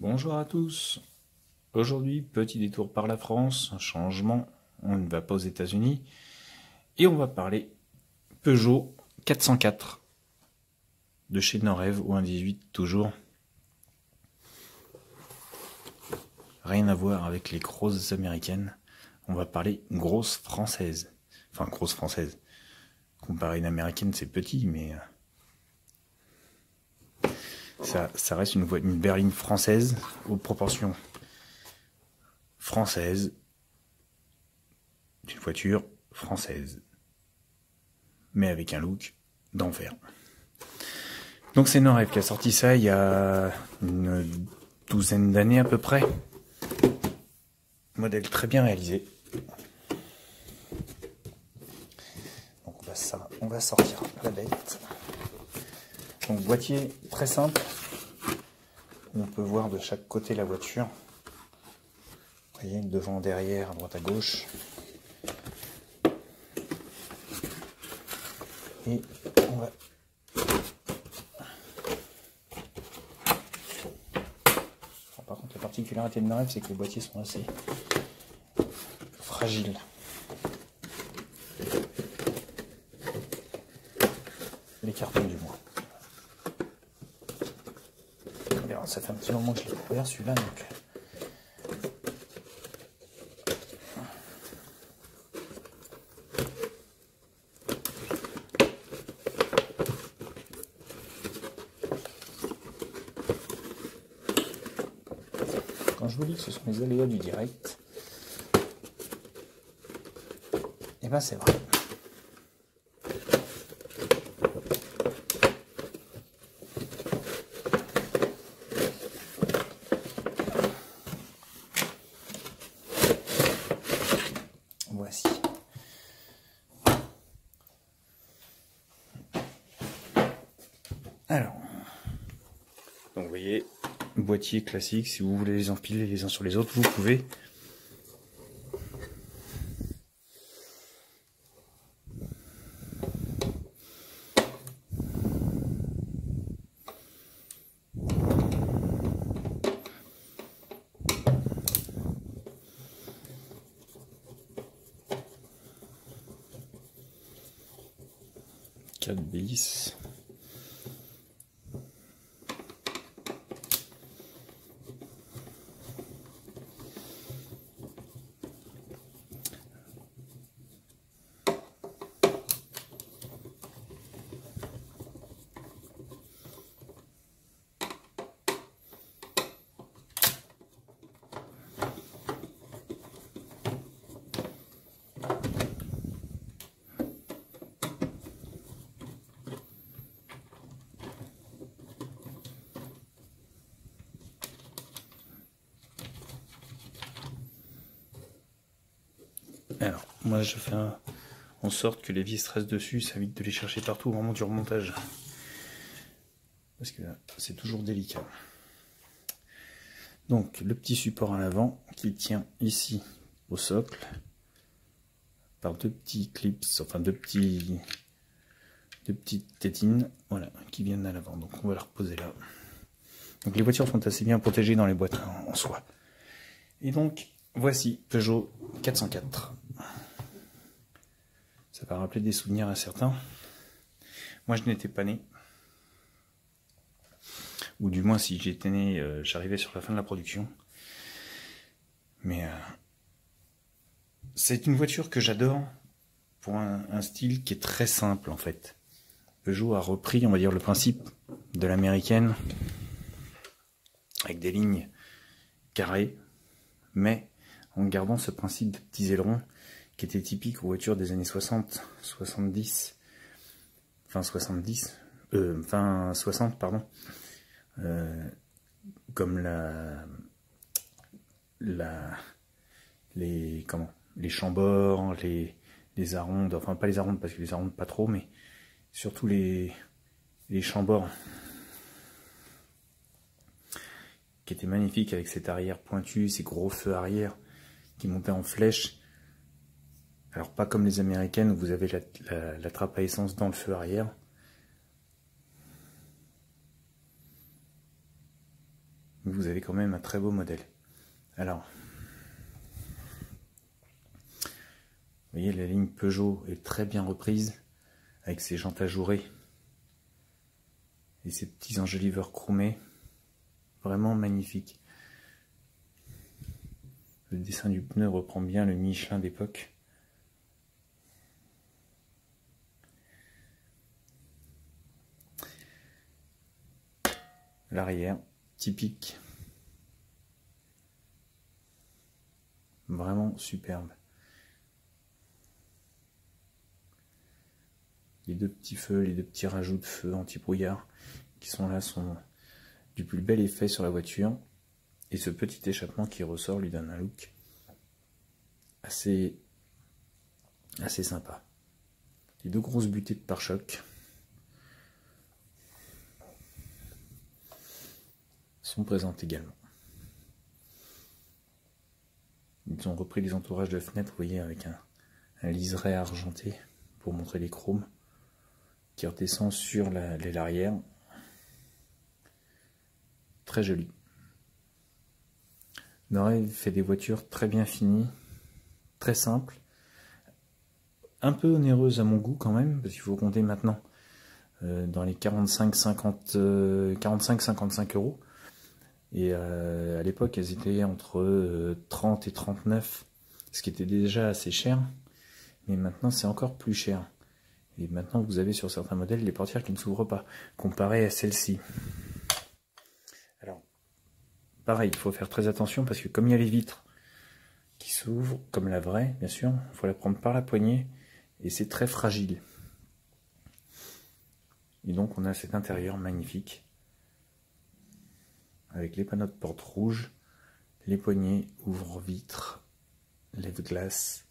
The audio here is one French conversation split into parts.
Bonjour à tous. Aujourd'hui, petit détour par la France, un changement. On ne va pas aux États-Unis et on va parler Peugeot 404 de chez Norev ou 118 toujours. Rien à voir avec les grosses américaines. On va parler grosse française. Enfin, grosse française. Comparé à une américaine, c'est petit, mais ça reste une berline française aux proportions françaises d'une voiture française, mais avec un look d'enfer. Donc c'est Norev qui a sorti ça il y a une douzaine d'années à peu près. Modèle très bien réalisé. Donc on va sortir la bête. Donc boîtier très simple. On peut voir de chaque côté la voiture. Vous voyez, devant, derrière, à droite, à gauche. Et on va... Par contre, la particularité de Norev, c'est que les boîtiers sont assez fragiles. Les cartons du moins. Alors, ça fait un petit moment que je l'ai ouvert celui-là, donc... Quand je vous dis que ce sont les aléas du direct, et ben c'est vrai. Voici. Alors, donc vous voyez, boîtier classique, si vous voulez les empiler les uns sur les autres, vous pouvez. Quatre bis. Alors, moi je fais en sorte que les vis restent dessus, ça évite de les chercher partout au moment du remontage. Parce que c'est toujours délicat. Donc, le petit support à l'avant qui tient ici au socle par deux petits clips, enfin deux petites tétines, voilà, qui viennent à l'avant. Donc on va la reposer là. Donc les voitures sont assez bien protégées dans les boîtes en soi. Et donc, voici Peugeot 404. Ça va rappeler des souvenirs à certains. Moi, je n'étais pas né. Ou du moins, si j'étais né, j'arrivais sur la fin de la production. Mais c'est une voiture que j'adore pour un style qui est très simple, en fait. Peugeot a repris, on va dire, le principe de l'américaine, avec des lignes carrées, mais en gardant ce principe de petits ailerons qui était typique aux voitures des années 60, 70, fin 70, fin 60, pardon, comme les Chambord, les Arondes, enfin pas les Arondes parce que les Arondes pas trop, mais surtout les Chambord, qui étaient magnifiques avec cette arrière pointue, ces gros feux arrière qui montaient en flèche. Alors pas comme les américaines où vous avez la trappe à essence dans le feu arrière. Vous vous avez quand même un très beau modèle. Alors, vous voyez, la ligne Peugeot est très bien reprise, avec ses jantes ajourées et ses petits enjoliveurs chromés, vraiment magnifique. Le dessin du pneu reprend bien le Michelin d'époque. L'arrière, typique. Vraiment superbe. Les deux petits feux, les deux petits rajouts de feu anti-brouillard qui sont là sont du plus bel effet sur la voiture. Et ce petit échappement qui ressort lui donne un look assez sympa. Les deux grosses butées de pare-choc sont présentes également. Ils ont repris les entourages de fenêtres, vous voyez, avec un liseré argenté pour montrer les chromes qui redescend sur l'aile arrière. Très joli. Norel fait des voitures très bien finies, très simples, un peu onéreuses à mon goût quand même, parce qu'il faut compter maintenant dans les 45-55 euros. Et à l'époque, elles étaient entre 30 et 39, ce qui était déjà assez cher, mais maintenant c'est encore plus cher. Et maintenant vous avez sur certains modèles les portières qui ne s'ouvrent pas, comparé à celle-ci. Alors, pareil, il faut faire très attention parce que comme il y a les vitres qui s'ouvrent, comme la vraie, bien sûr, il faut la prendre par la poignée et c'est très fragile. Et donc on a cet intérieur magnifique avec les panneaux de porte rouges, les poignées, ouvre-vitres, lève-glace,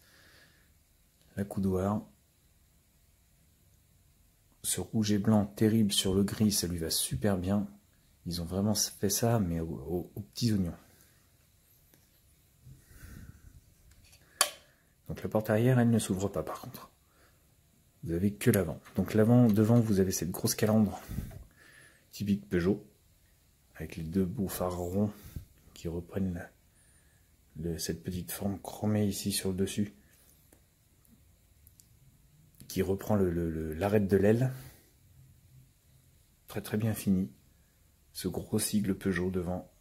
la coudoir. Ce rouge et blanc terrible sur le gris, ça lui va super bien. Ils ont vraiment fait ça, mais aux petits oignons. Donc la porte arrière, elle ne s'ouvre pas par contre. Vous avez que l'avant. Donc l'avant, devant, vous avez cette grosse calandre typique Peugeot, avec les deux beaux phares ronds qui reprennent cette petite forme chromée ici sur le dessus, qui reprend l'arête de l'aile. Très très bien fini. Ce gros sigle Peugeot devant,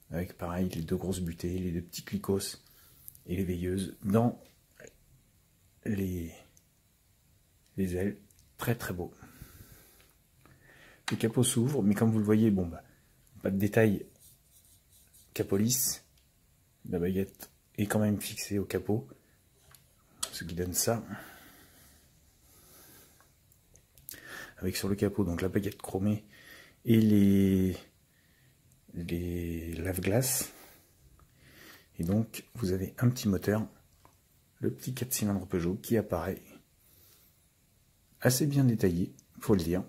avec pareil les deux grosses butées, les deux petits clicos et les veilleuses dans les ailes. Très très beau. Le capot s'ouvre, mais comme vous le voyez, bon bah, pas de détail. Capot lisse. La baguette est quand même fixée au capot, ce qui donne ça. Avec sur le capot donc la baguette chromée et les lave-glaces. Et donc vous avez un petit moteur, le petit 4 cylindres Peugeot qui apparaît, assez bien détaillé, faut le dire.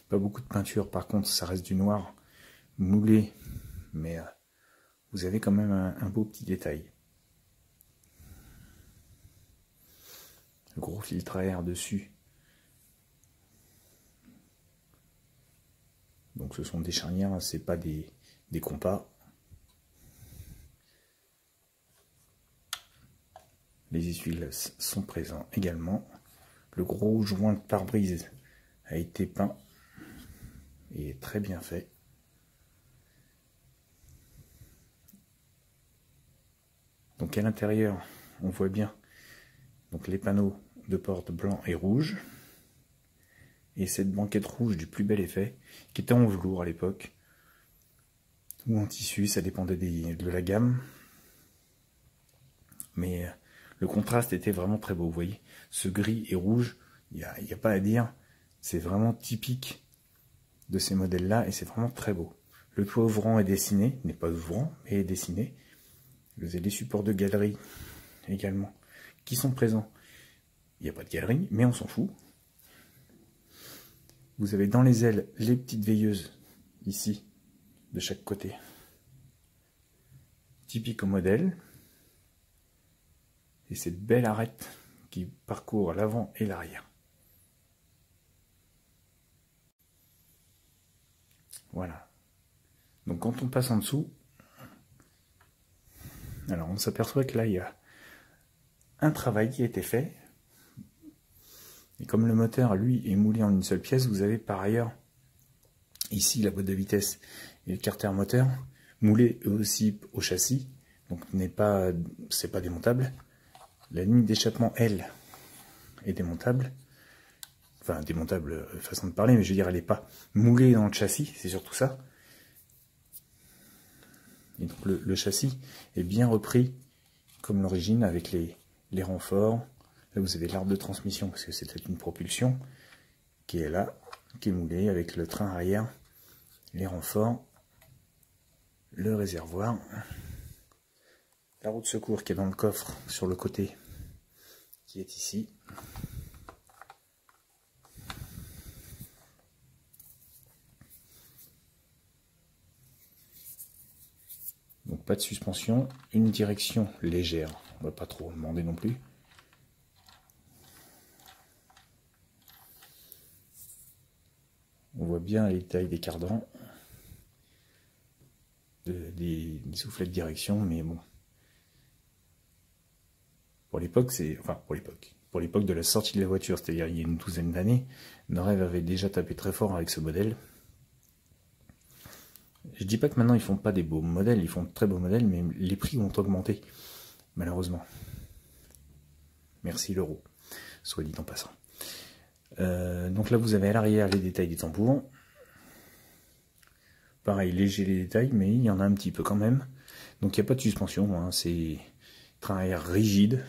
Pas beaucoup de peinture, par contre ça reste du noir moulé, mais vous avez quand même un beau petit détail. Le gros filtre à air dessus. Donc ce sont des charnières, c'est pas des compas. Les essuie-glaces sont présents également. Le gros joint de pare-brise a été peint et est très bien fait. Donc à l'intérieur, on voit bien donc les panneaux de porte blanc et rouge. Et cette banquette rouge du plus bel effet, qui était en velours à l'époque, ou en tissu, ça dépendait de la gamme. Mais le contraste était vraiment très beau, vous voyez. Ce gris et rouge, il n'y a pas à dire, c'est vraiment typique de ces modèles-là, et c'est vraiment très beau. Le toit ouvrant est dessiné, n'est pas ouvrant, mais est dessiné. Vous avez les supports de galerie également, qui sont présents. Il n'y a pas de galerie, mais on s'en fout. Vous avez dans les ailes les petites veilleuses, ici, de chaque côté. Typique au modèle. Et cette belle arête qui parcourt l'avant et l'arrière. Voilà. Donc quand on passe en dessous, alors on s'aperçoit que là il y a un travail qui a été fait. Et comme le moteur, lui, est moulé en une seule pièce, vous avez par ailleurs, ici, la boîte de vitesse et le carter moteur, moulés eux aussi au châssis, donc c'est pas démontable. La ligne d'échappement, elle, est démontable. Enfin, démontable, façon de parler, mais je veux dire, elle n'est pas moulée dans le châssis, c'est surtout ça. Et donc le châssis est bien repris, comme l'origine, avec les renforts. Là, vous avez l'arbre de transmission, parce que c'était une propulsion, qui est là, qui est moulée avec le train arrière, les renforts, le réservoir, la roue de secours qui est dans le coffre sur le côté, qui est ici. Donc pas de suspension, une direction légère, on va pas trop demander non plus. On voit bien les détails des cardans, des soufflets de direction, mais bon. Pour l'époque, pour l'époque de la sortie de la voiture, c'est-à-dire il y a une douzaine d'années, Norev avait déjà tapé très fort avec ce modèle. Je dis pas que maintenant ils font pas des beaux modèles, ils font de très beaux modèles, mais les prix ont augmenté, malheureusement. Merci l'euro, soit dit en passant. Donc là vous avez à l'arrière les détails des tambours. Pareil, léger les détails, mais il y en a un petit peu quand même. Donc il n'y a pas de suspension, hein, c'est train à air rigide.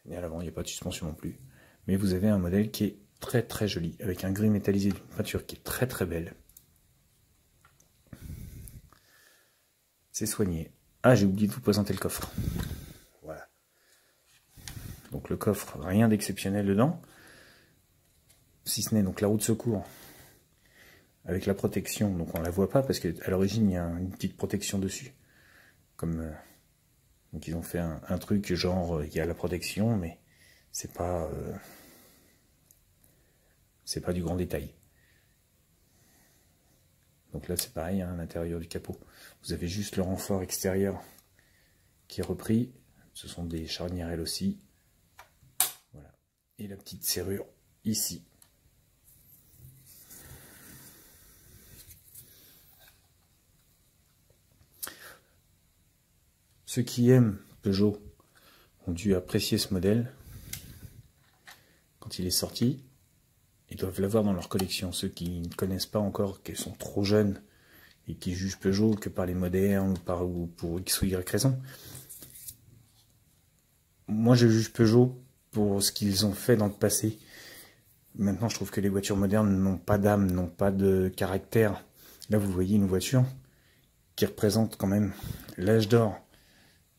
Et à l'avant, il n'y a pas de suspension non plus. Mais vous avez un modèle qui est très très joli, avec un gris métallisé d'une peinture qui est très très belle. C'est soigné. Ah, j'ai oublié de vous présenter le coffre. Voilà. Donc le coffre, rien d'exceptionnel dedans. Si ce n'est donc la roue de secours avec la protection. Donc on la voit pas parce qu'à l'origine il y a une petite protection dessus. Comme donc ils ont fait un truc genre il y a la protection, mais c'est pas du grand détail. Donc là c'est pareil, hein, à l'intérieur du capot. Vous avez juste le renfort extérieur qui est repris. Ce sont des charnières elles aussi. Voilà. Et la petite serrure ici. Ceux qui aiment Peugeot ont dû apprécier ce modèle quand il est sorti. Ils doivent l'avoir dans leur collection. Ceux qui ne connaissent pas encore, qui sont trop jeunes et qui jugent Peugeot que par les modernes ou pour X ou Y raison. Moi, je juge Peugeot pour ce qu'ils ont fait dans le passé. Maintenant, je trouve que les voitures modernes n'ont pas d'âme, n'ont pas de caractère. Là, vous voyez une voiture qui représente quand même l'âge d'or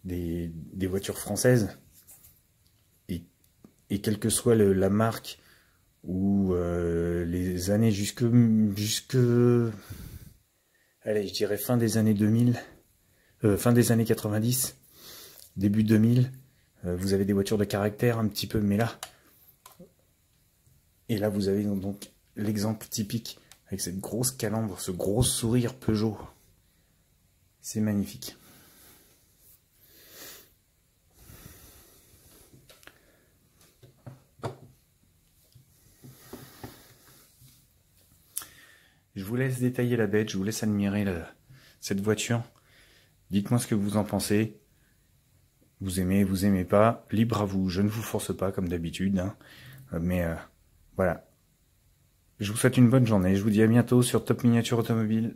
des voitures françaises. Et quelle que soit la marque ou les années jusque allez, je dirais fin des années 2000, fin des années 90, début 2000, vous avez des voitures de caractère un petit peu, mais là, et là vous avez donc l'exemple typique avec cette grosse calandre, ce gros sourire Peugeot. C'est magnifique. Je vous laisse détailler la bête, je vous laisse admirer cette voiture. Dites-moi ce que vous en pensez. Vous aimez, vous aimez pas, libre à vous. Je ne vous force pas comme d'habitude, hein. Mais voilà. Je vous souhaite une bonne journée. Je vous dis à bientôt sur Top Miniature Automobile.